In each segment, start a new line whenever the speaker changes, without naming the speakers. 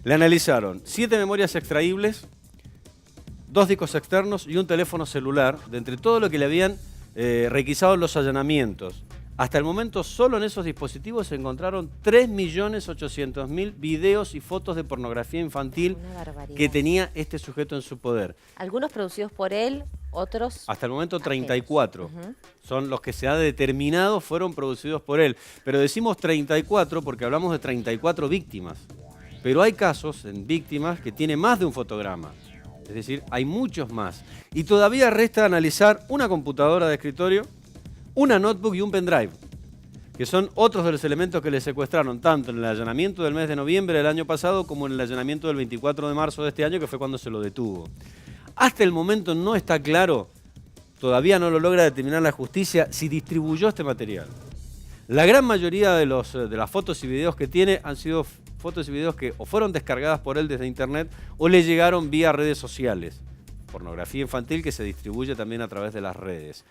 Le analizaron 7 memorias extraíbles, 2 discos externos y un teléfono celular, de entre todo lo que le habían requisado los allanamientos. Hasta el momento, solo en esos dispositivos se encontraron 3.800.000 videos y fotos de pornografía infantil que tenía este sujeto en su poder.
Algunos producidos por él, otros...
Hasta el momento 34. Son los que se ha determinado fueron producidos por él. Pero decimos 34 porque hablamos de 34 víctimas. Pero hay casos en víctimas que tiene más de un fotograma. Es decir, hay muchos más. Y todavía resta analizar una computadora de escritorio, una notebook y un pendrive, que son otros de los elementos que le secuestraron, tanto en el allanamiento del mes de noviembre del año pasado como en el allanamiento del 24 de marzo de este año, que fue cuando se lo detuvo. Hasta el momento no está claro, todavía no lo logra determinar la justicia, si distribuyó este material. La gran mayoría de las fotos y videos que tiene han sido fotos y videos que o fueron descargadas por él desde internet o le llegaron vía redes sociales. Pornografía infantil que se distribuye también a través de las redes.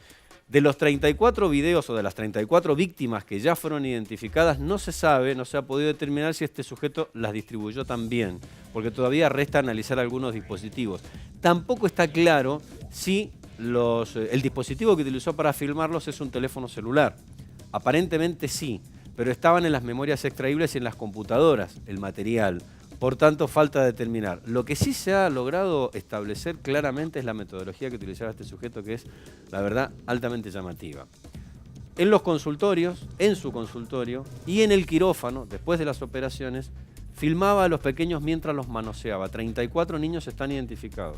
De los 34 videos o de las 34 víctimas que ya fueron identificadas, no se sabe, no se ha podido determinar si este sujeto las distribuyó también, porque todavía resta analizar algunos dispositivos. Tampoco está claro si el dispositivo que utilizó para filmarlos es un teléfono celular. Aparentemente sí, pero estaban en las memorias extraíbles y en las computadoras el material. Por tanto, falta determinar. Lo que sí se ha logrado establecer claramente es la metodología que utilizaba este sujeto, que es, la verdad, altamente llamativa. En los consultorios, en su consultorio y en el quirófano, después de las operaciones, filmaba a los pequeños mientras los manoseaba. 34 niños están identificados.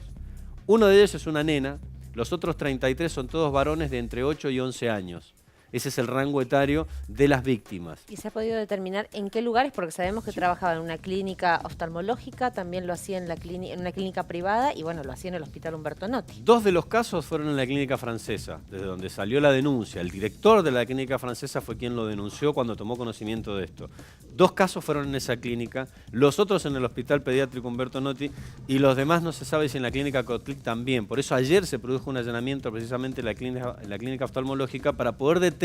Uno de ellos es una nena, los otros 33 son todos varones de entre 8 y 11 años. Ese es el rango etario de las víctimas.
¿Y se ha podido determinar en qué lugares? Porque sabemos que trabajaba en una clínica oftalmológica, también lo hacía en una clínica privada y bueno, lo hacía en el Hospital Humberto Notti.
2 de los casos fueron en la clínica francesa, desde donde salió la denuncia. El director de la clínica francesa fue quien lo denunció cuando tomó conocimiento de esto. 2 casos fueron en esa clínica, los otros en el Hospital Pediátrico Humberto Notti y los demás no se sabe si en la clínica Cotlic también. Por eso ayer se produjo un allanamiento precisamente en la clínica oftalmológica para poder determinar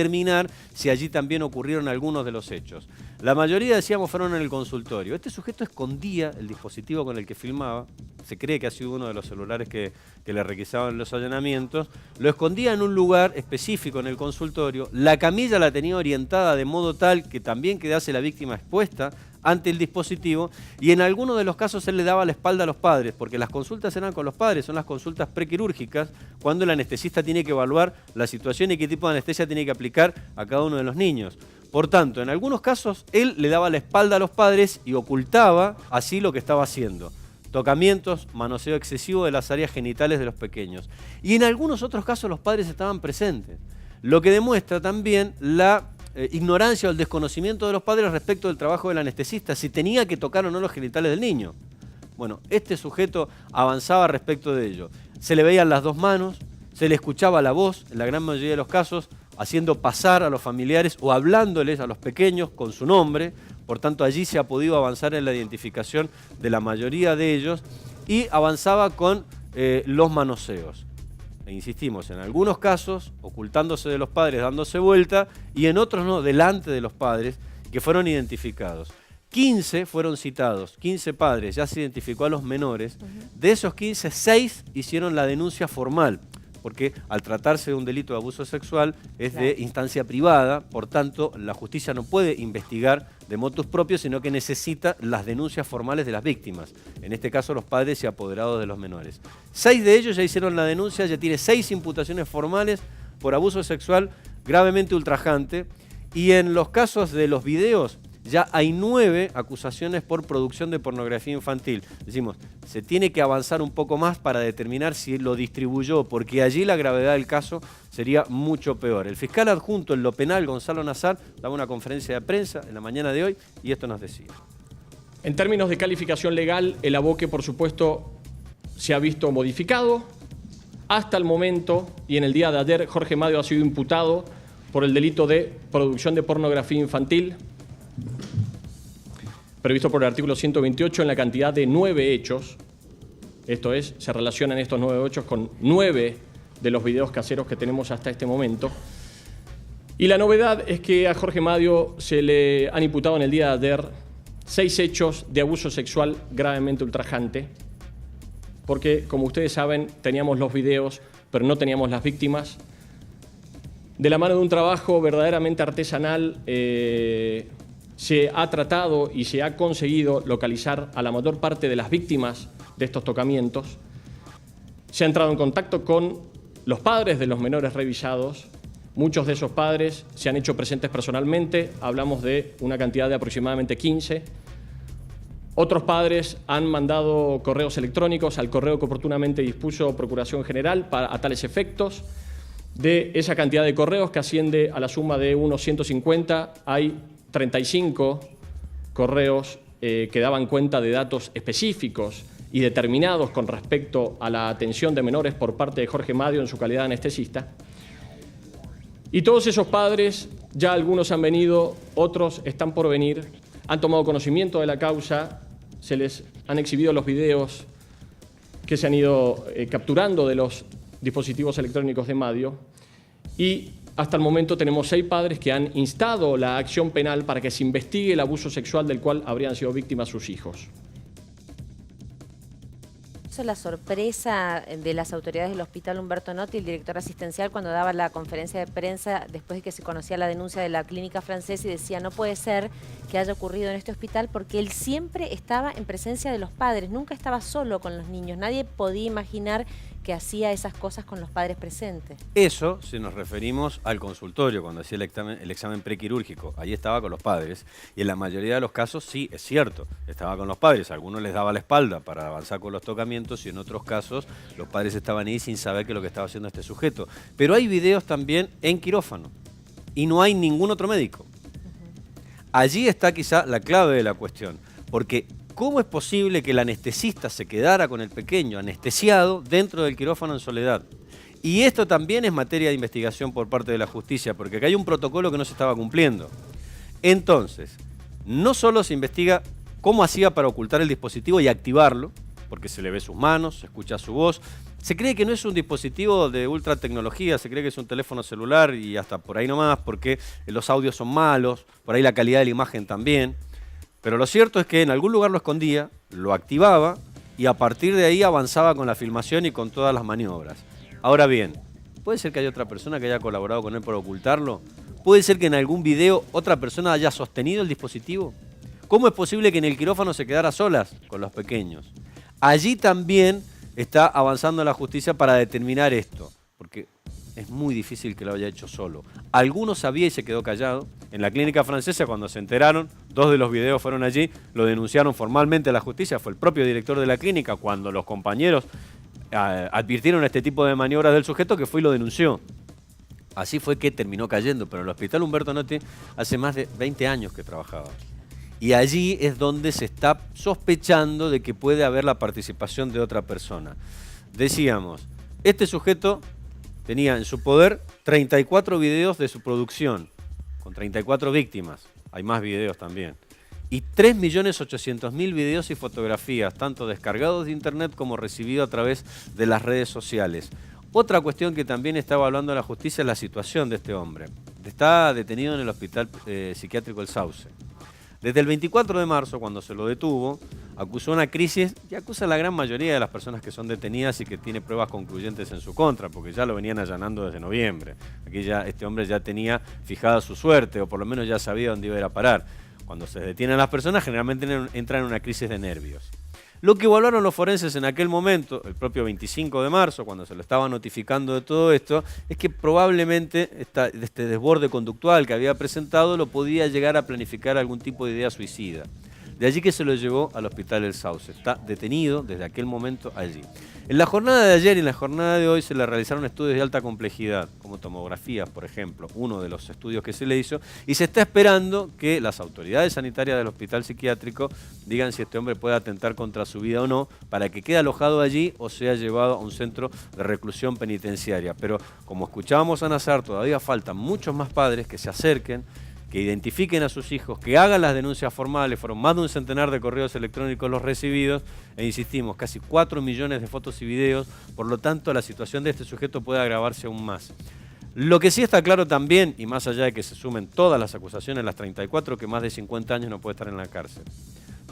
si allí también ocurrieron algunos de los hechos. La mayoría, decíamos, fueron en el consultorio. Este sujeto escondía el dispositivo con el que filmaba, se cree que ha sido uno de los celulares que le requisaban los allanamientos, lo escondía en un lugar específico en el consultorio, la camilla la tenía orientada de modo tal que también quedase la víctima expuesta ante el dispositivo y en algunos de los casos él le daba la espalda a los padres, porque las consultas eran con los padres, son las consultas prequirúrgicas, cuando el anestesista tiene que evaluar la situación y qué tipo de anestesia tiene que aplicar a cada uno de los niños. Por tanto, en algunos casos él le daba la espalda a los padres y ocultaba así lo que estaba haciendo. Tocamientos, manoseo excesivo de las áreas genitales de los pequeños. Y en algunos otros casos los padres estaban presentes, lo que demuestra también la ignorancia o el desconocimiento de los padres respecto del trabajo del anestesista, si tenía que tocar o no los genitales del niño. Bueno, este sujeto avanzaba respecto de ello. Se le veían las 2 manos, se le escuchaba la voz, en la gran mayoría de los casos, haciendo pasar a los familiares o hablándoles a los pequeños con su nombre. Por tanto, allí se ha podido avanzar en la identificación de la mayoría de ellos y avanzaba con los manoseos. E insistimos, en algunos casos, ocultándose de los padres, dándose vuelta, y en otros no, delante de los padres, que fueron identificados. 15 fueron citados, 15 padres, ya se identificó a los menores. De esos 15, 6 hicieron la denuncia formal, porque al tratarse de un delito de abuso sexual es de instancia privada, por tanto la justicia no puede investigar de motus propios, sino que necesita las denuncias formales de las víctimas, en este caso los padres y apoderados de los menores. 6 de ellos ya hicieron la denuncia, ya tiene 6 imputaciones formales por abuso sexual gravemente ultrajante, y en los casos de los videos ya hay 9 acusaciones por producción de pornografía infantil. Decimos, se tiene que avanzar un poco más para determinar si lo distribuyó, porque allí la gravedad del caso sería mucho peor. El fiscal adjunto en lo penal, Gonzalo Nazar, daba una conferencia de prensa en la mañana de hoy y esto nos decía.
En términos de calificación legal, el aboque, por supuesto, se ha visto modificado. Hasta el momento, y en el día de ayer, Jorge Madio ha sido imputado por el delito de producción de pornografía infantil, previsto por el artículo 128 en la cantidad de 9 hechos. Esto es, se relacionan estos 9 hechos con 9 de los videos caseros que tenemos hasta este momento. Y la novedad es que a Jorge Madio se le han imputado en el día de ayer 6 hechos de abuso sexual gravemente ultrajante, porque, como ustedes saben, teníamos los videos, pero no teníamos las víctimas. De la mano de un trabajo verdaderamente artesanal, se ha tratado y se ha conseguido localizar a la mayor parte de las víctimas de estos tocamientos. Se ha entrado en contacto con los padres de los menores revisados. Muchos de esos padres se han hecho presentes personalmente, hablamos de una cantidad de aproximadamente 15. Otros padres han mandado correos electrónicos al correo que oportunamente dispuso Procuración General a tales efectos. De esa cantidad de correos, que asciende a la suma de unos 150, hay 35 correos que daban cuenta de datos específicos y determinados con respecto a la atención de menores por parte de Jorge Madio en su calidad de anestesista. Y todos esos padres, ya algunos han venido, otros están por venir, han tomado conocimiento de la causa, se les han exhibido los videos que se han ido capturando de los dispositivos electrónicos de Madio, y hasta el momento tenemos 6 padres que han instado la acción penal para que se investigue el abuso sexual del cual habrían sido víctimas sus hijos.
La sorpresa de las autoridades del Hospital Humberto Notti, el director asistencial, cuando daba la conferencia de prensa después de que se conocía la denuncia de la clínica francesa, y decía: no puede ser que haya ocurrido en este hospital, porque él siempre estaba en presencia de los padres, nunca estaba solo con los niños, nadie podía imaginar que hacía esas cosas con los padres presentes.
Eso, si nos referimos al consultorio, cuando hacía el examen prequirúrgico, ahí estaba con los padres, y en la mayoría de los casos sí, es cierto, estaba con los padres. A algunos les daba la espalda para avanzar con los tocamientos, y en otros casos los padres estaban ahí sin saber qué es lo que estaba haciendo este sujeto. Pero hay videos también en quirófano, y no hay ningún otro médico. Allí está quizá la clave de la cuestión, porque ¿cómo es posible que el anestesista se quedara con el pequeño anestesiado dentro del quirófano en soledad? Y esto también es materia de investigación por parte de la justicia, porque acá hay un protocolo que no se estaba cumpliendo. Entonces, no solo se investiga cómo hacía para ocultar el dispositivo y activarlo, porque se le ve sus manos, se escucha su voz. Se cree que no es un dispositivo de ultra tecnología, se cree que es un teléfono celular y hasta por ahí nomás, porque los audios son malos, por ahí la calidad de la imagen también. Pero lo cierto es que en algún lugar lo escondía, lo activaba y a partir de ahí avanzaba con la filmación y con todas las maniobras. Ahora bien, ¿puede ser que haya otra persona que haya colaborado con él por ocultarlo? ¿Puede ser que en algún video otra persona haya sostenido el dispositivo? ¿Cómo es posible que en el quirófano se quedara solas con los pequeños? Allí también está avanzando la justicia para determinar esto, porque es muy difícil que lo haya hecho solo. Algunos sabía y se quedó callado. En la clínica francesa, cuando se enteraron, 2 de los videos fueron allí, lo denunciaron formalmente a la justicia. Fue el propio director de la clínica, cuando los compañeros advirtieron este tipo de maniobras del sujeto, que fue y lo denunció. Así fue que terminó cayendo, pero en el Hospital Humberto Notti hace más de 20 años que trabajaba. Y allí es donde se está sospechando de que puede haber la participación de otra persona. Decíamos, este sujeto tenía en su poder 34 videos de su producción, con 34 víctimas. Hay más videos también. Y 3.800.000 videos y fotografías, tanto descargados de internet como recibidos a través de las redes sociales. Otra cuestión que también está evaluando la justicia es la situación de este hombre. Está detenido en el Hospital Psiquiátrico El Sauce. Desde el 24 de marzo, cuando se lo detuvo, acusó una crisis y acusa a la gran mayoría de las personas que son detenidas y que tiene pruebas concluyentes en su contra, porque ya lo venían allanando desde noviembre. Aquí ya este hombre ya tenía fijada su suerte, o por lo menos ya sabía dónde iba a ir a parar. Cuando se detienen las personas, generalmente entran en una crisis de nervios. Lo que evaluaron los forenses en aquel momento, el propio 25 de marzo, cuando se lo estaba notificando de todo esto, es que probablemente este desborde conductual que había presentado lo podía llegar a planificar algún tipo de idea suicida. De allí que se lo llevó al Hospital El Sauce. Está detenido desde aquel momento allí. En la jornada de ayer y en la jornada de hoy se le realizaron estudios de alta complejidad, como tomografías, por ejemplo, uno de los estudios que se le hizo, y se está esperando que las autoridades sanitarias del hospital psiquiátrico digan si este hombre puede atentar contra su vida o no, para que quede alojado allí o sea llevado a un centro de reclusión penitenciaria. Pero como escuchábamos a Nazar, todavía faltan muchos más padres que se acerquen, que identifiquen a sus hijos, que hagan las denuncias formales. Fueron más de un centenar de correos electrónicos los recibidos e insistimos, casi 4 millones de fotos y videos, por lo tanto la situación de este sujeto puede agravarse aún más. Lo que sí está claro también, y más allá de que se sumen todas las acusaciones, las 34, que más de 50 años no puede estar en la cárcel.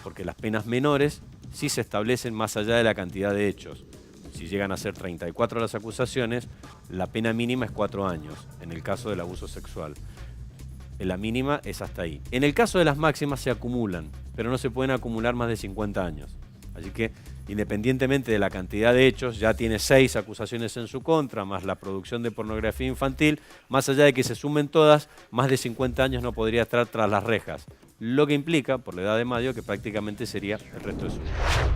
porque las penas menores sí se establecen más allá de la cantidad de hechos. Si llegan a ser 34 las acusaciones, la pena mínima es 4 años, en el caso del abuso sexual. La mínima es hasta ahí. En el caso de las máximas se acumulan, pero no se pueden acumular más de 50 años. Así que, independientemente de la cantidad de hechos, ya tiene 6 acusaciones en su contra, más la producción de pornografía infantil, más allá de que se sumen todas, más de 50 años no podría estar tras las rejas. Lo que implica, por la edad de Madio, que prácticamente sería el resto de su vida.